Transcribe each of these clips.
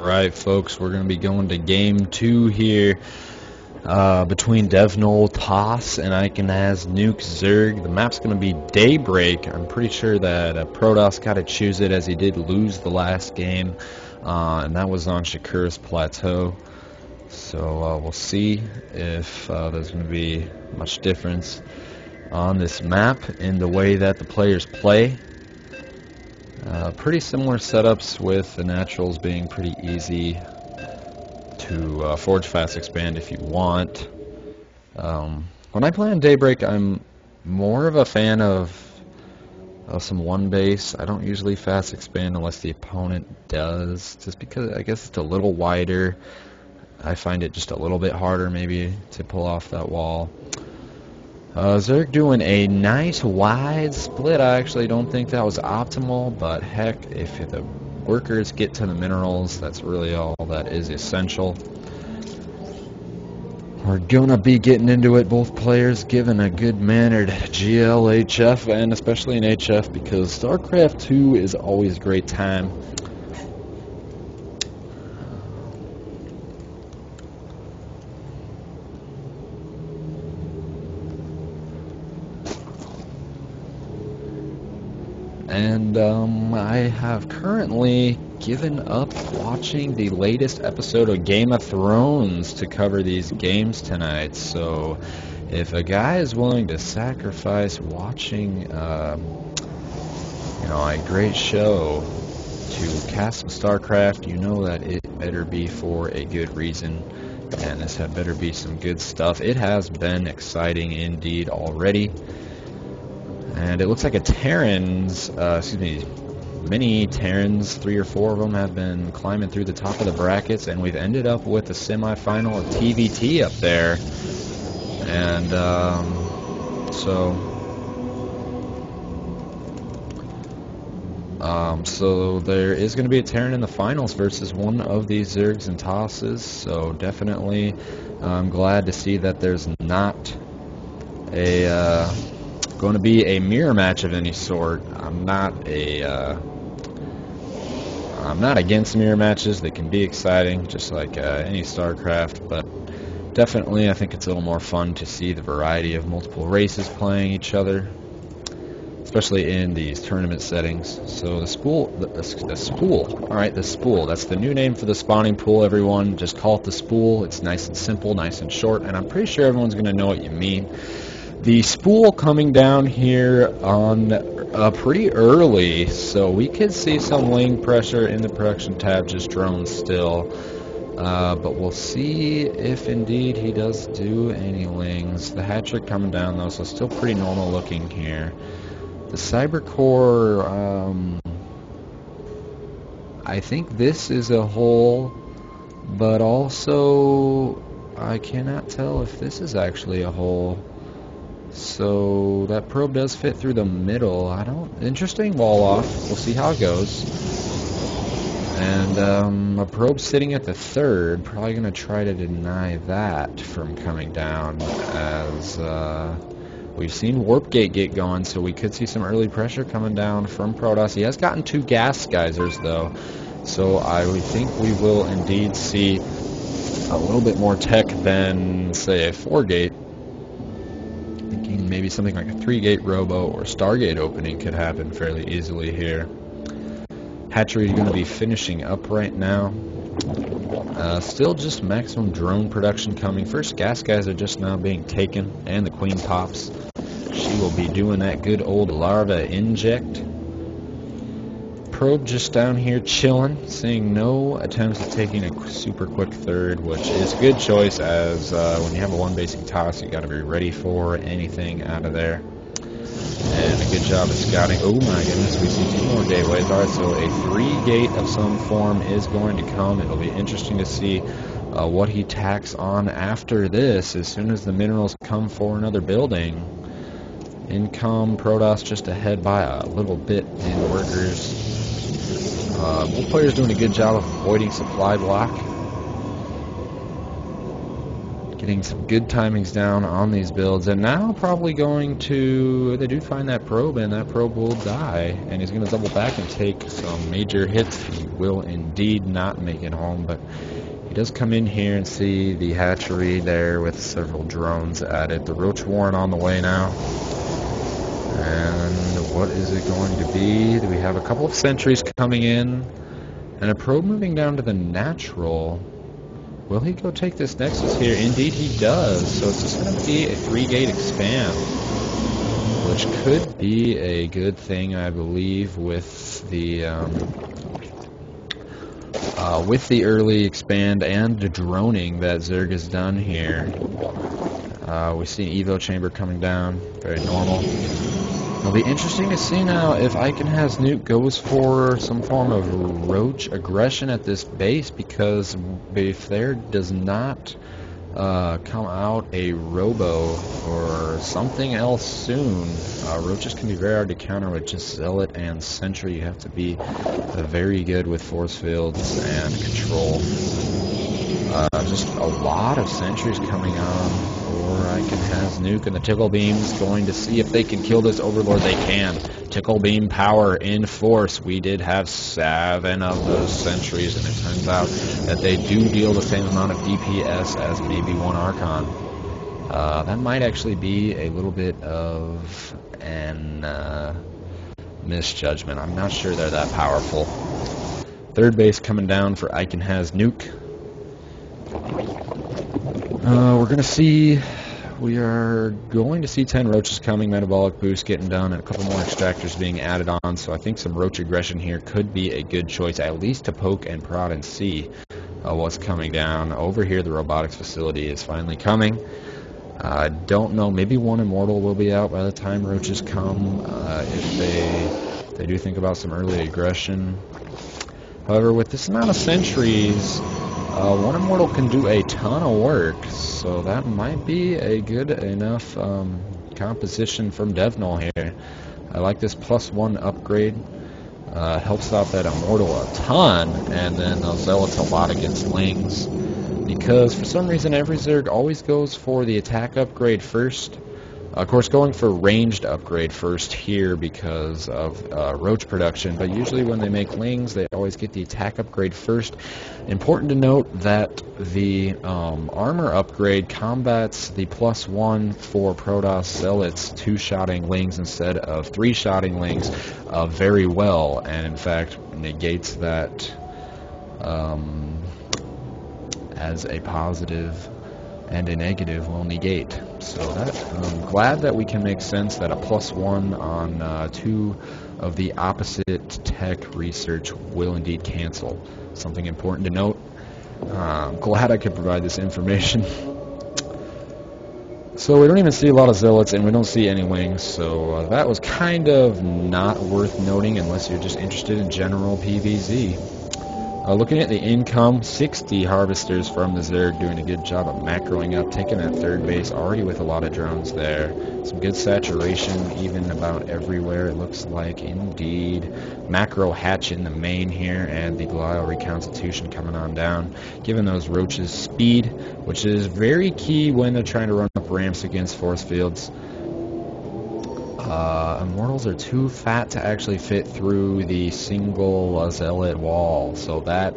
Right, folks, we're going to be going to game 2 here between Devnol Toss and Iconaz Nuke Zerg. The map's going to be Daybreak. I'm pretty sure that Protoss got to choose it as he did lose the last game, and that was on Shakur's Plateau. So we'll see if there's going to be much difference on this map in the way that the players play. Pretty similar setups with the naturals being pretty easy to forge fast expand if you want. When I play on Daybreak, I'm more of a fan of some one base. I don't usually fast expand unless the opponent does, just because I guess it's a little wider. I find it just a little bit harder maybe to pull off that wall. Zerg doing a nice wide split. I actually don't think that was optimal, but heck, if the workers get to the minerals, that's really all that is essential. We're gonna be getting into it, both players giving a good-mannered GL, HF, and especially in HF, because StarCraft 2 is always a great time. And I have currently given up watching the latest episode of Game of Thrones to cover these games tonight. So if a guy is willing to sacrifice watching a great show to cast some StarCraft, you know that it better be for a good reason, and this had better be some good stuff. It has been exciting indeed already. And it looks like many Terrans, 3 or 4 of them, have been climbing through the top of the brackets, and we've ended up with a semifinal of TVT up there. And so there is going to be a Terran in the finals versus one of these Zergs and Tosses. So definitely, I'm glad to see that there's not going to be a mirror match of any sort. I'm not against mirror matches. They can be exciting, just like any StarCraft, but definitely I think it's a little more fun to see the variety of multiple races playing each other, especially in these tournament settings. So the spool, alright, the spool, that's the new name for the spawning pool, everyone. Just call it the spool. It's nice and simple, nice and short, and I'm pretty sure everyone's going to know what you mean. The spool coming down here on pretty early, so we could see some ling pressure in the production tab, just drones still. But we'll see if indeed he does do any lings. The hat trick coming down though, so still pretty normal looking here. The Cybercore, I think this is a hole, but also I cannot tell if this is actually a hole. So that probe does fit through the middle. Interesting wall off. We'll see how it goes. And a probe sitting at the third, probably going to try to deny that from coming down, as we've seen Warp Gate get going, so we could see some early pressure coming down from Protoss. He has gotten 2 gas geysers though, so I would think we will indeed see a little bit more tech than, say, a 4-gate. Maybe something like a 3-gate robo or Stargate opening could happen fairly easily here. Hatchery is going to be finishing up right now. Still just maximum drone production coming. First gas guys are just now being taken, and the queen pops. She will be doing that good old larva inject. Probe just down here chilling, seeing no attempts at taking a super quick third, which is a good choice, as when you have a 1-basing toss, you got to be ready for anything out of there. And a good job of scouting. Oh my goodness, we see 2 more gateways. Alright, so a 3-gate of some form is going to come. It'll be interesting to see what he tacks on after this, as soon as the minerals come for another building. In come Protoss just ahead by a little bit in workers. Both players doing a good job of avoiding supply block. Getting some good timings down on these builds, and now probably going to, they do find that probe, and that probe will die, and he's going to double back and take some major hits. He will indeed not make it home, but he does come in here and see the hatchery there with several drones at it. The Roach Warren on the way now, and what is it going to be? Do we have a couple of sentries coming in, and a probe moving down to the natural? Will he go take this Nexus here? Indeed he does. So it's just going to be a 3-gate expand, which could be a good thing, I believe, with the early expand and the droning that Zerg has done here. We see an Evo chamber coming down, very normal. It'll be interesting to see now if Icon Has Nuke goes for some form of roach aggression at this base, because if there does not come out a Robo or something else soon, roaches can be very hard to counter with just Zealot and Sentry. You have to be very good with force fields and control. Just a lot of sentries coming on for Icon Has Nuke, and the Tickle Beam's going to see if they can kill this Overlord. They can. Tickle Beam power in force. We did have 7 of those sentries, and it turns out that they do deal the same amount of DPS as maybe one Archon. That might actually be a little bit of an misjudgment. I'm not sure they're that powerful. Third base coming down for Icon Has Nuke. We are going to see 10 roaches coming, metabolic boost getting done, and a couple more extractors being added on, so I think some roach aggression here could be a good choice, at least to poke and prod and see what's coming down. Over here, the robotics facility is finally coming. I don't know, maybe one Immortal will be out by the time roaches come, if they do think about some early aggression. However, with this amount of sentries, one Immortal can do a ton of work, so that might be a good enough composition from Devnull here. I like this +1 upgrade. Helps out that Immortal a ton, and then those Zealots a lot against Lings, because for some reason every Zerg always goes for the attack upgrade first. Of course, going for ranged upgrade first here because of roach production, but usually when they make Lings, they always get the attack upgrade first. Important to note that the armor upgrade combats the +1 for Protoss Zealots 2-shotting Lings instead of 3-shotting Lings very well, and in fact negates that as a positive and a negative will negate. So that, I'm glad that we can make sense that a +1 on 2 of the opposite tech research will indeed cancel. Something important to note. I'm glad I could provide this information. So we don't even see a lot of Zealots, and we don't see any Wings, so that was kind of not worth noting unless you're just interested in general PvZ. Looking at the income, 60 harvesters from the Zerg, doing a good job of macroing up, taking that third base, already with a lot of drones there. Some good saturation, even about everywhere, it looks like, indeed. Macro hatch in the main here, and the Glial Reconstitution coming on down, giving those roaches speed, which is very key when they're trying to run up ramps against force fields. Immortals are too fat to actually fit through the single Zealot wall, so that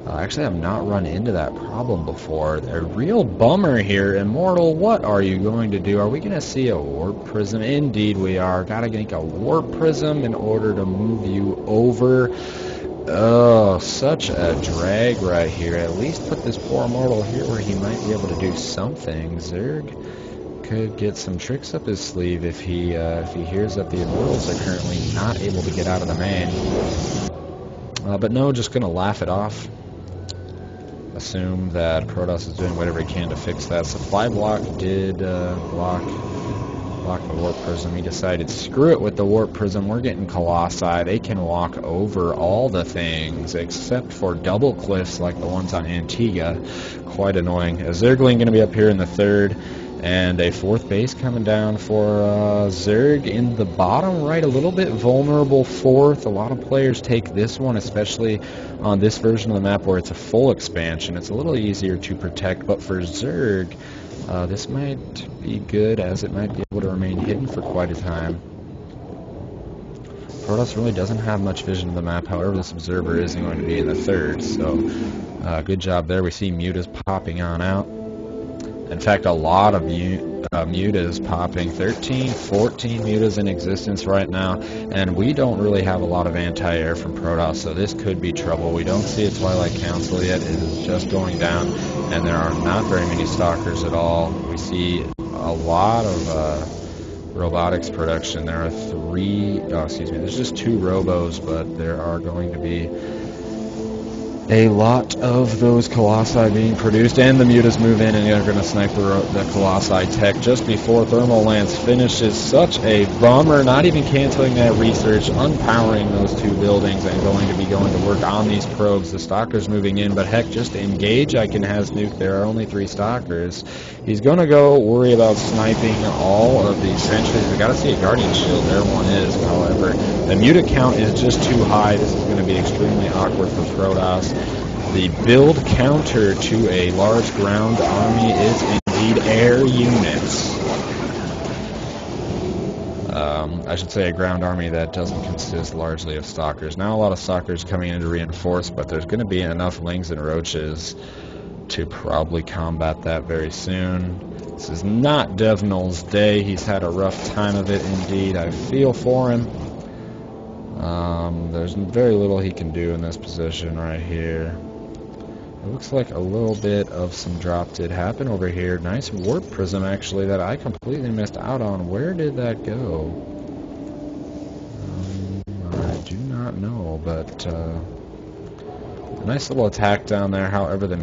actually I've not run into that problem before. A real bummer here. Immortal, what are you going to do? Are we going to see a Warp Prism? Indeed we are. Gotta make a Warp Prism in order to move you over. Oh, such a drag right here. At least put this poor Immortal here where he might be able to do something. Zerg could get some tricks up his sleeve if he hears that the Immortals are currently not able to get out of the main. But no, just gonna laugh it off. Assume that Protoss is doing whatever he can to fix that. Supply block did block the Warp Prism. He decided, screw it with the Warp Prism, we're getting Colossi. They can walk over all the things except for double cliffs like the ones on Antigua. Quite annoying. A Zergling gonna be up here in the third. And a fourth base coming down for Zerg in the bottom right, a little bit vulnerable fourth. A lot of players take this one, especially on this version of the map where it's a full expansion. It's a little easier to protect, but for Zerg, this might be good, as it might be able to remain hidden for quite a time. Protoss really doesn't have much vision of the map, however this observer is going to be in the third, so good job there. We see mutas popping on out. In fact, a lot of mutas popping, 13, 14 mutas in existence right now, and we don't really have a lot of anti-air from Protoss, so this could be trouble. We don't see a Twilight Council yet. It is just going down, and there are not very many Stalkers at all. We see a lot of robotics production. There are there's just 2 robos, but there are going to be a lot of those Colossi being produced, and the mutas move in and they're going to snipe the Colossi tech just before Thermal Lance finishes. Such a bummer, not even canceling that research, unpowering those 2 buildings, and going to be going to work on these probes. The Stalkers moving in, but heck, just engage. Icon has nuke. There are only 3 Stalkers. He's going to go worry about sniping all of these sentries. We got to see a Guardian Shield. There one is, however. The muta count is just too high. This is going to be extremely awkward for Protoss. The build counter to a large ground army is indeed air units. I should say a ground army that doesn't consist largely of Stalkers. Now a lot of Stalkers coming in to reinforce, but there's going to be enough Lings and Roaches to probably combat that very soon. This is not Devnol's day. He's had a rough time of it indeed. I feel for him. There's very little he can do in this position right here. It looks like a little bit of some drop did happen over here. Nice warp prism, actually, that I completely missed out on. Where did that go? I do not know, but a nice little attack down there. However, the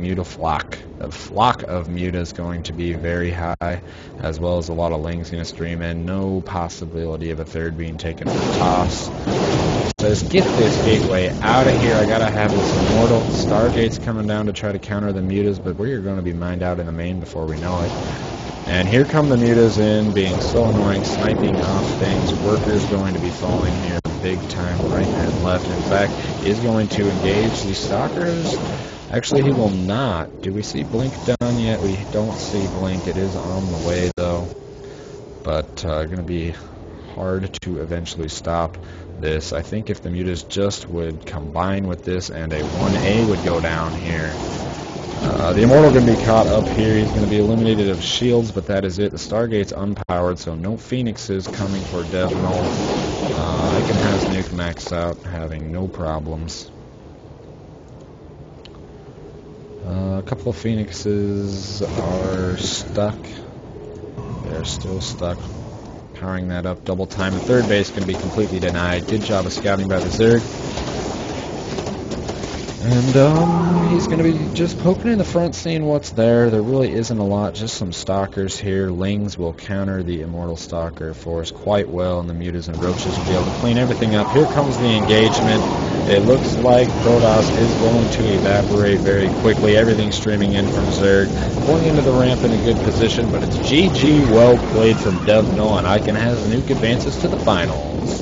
flock of muta is going to be very high, as well as a lot of Lings going to stream in. No possibility of a third being taken for toss. Says, get this gateway out of here. I gotta have this immortal. Stargate's coming down to try to counter the mutas, but we're going to be mined out in the main before we know it. And here come the mutas in, being so annoying, sniping off things. Workers going to be falling here big time, right and left. In fact, is going to engage these Stalkers. Actually, he will not. Do we see Blink done yet? We don't see Blink. It is on the way, though. But going to be hard to eventually stop this. I think if the mutas just would combine with this and a 1A would go down here. The Immortal going to be caught up here. He's going to be eliminated of shields, but that is it. The Stargate's unpowered, so no Phoenixes coming for Devnol. Icon has nuke maxed out, having no problems. A couple of Phoenixes are stuck. They're still stuck. Powering that up, double time. The third base going to be completely denied. Good job of scouting by the Zerg. And he's going to be just poking in the front, seeing what's there. There really isn't a lot, just some Stalkers here. Lings will counter the Immortal Stalker force quite well, and the mutas and roaches will be able to clean everything up. Here comes the engagement. It looks like Protoss is going to evaporate very quickly. Everything streaming in from Zerg. Going into the ramp in a good position, but it's GG, well played from Devnol, and Icon has nuke advances to the finals.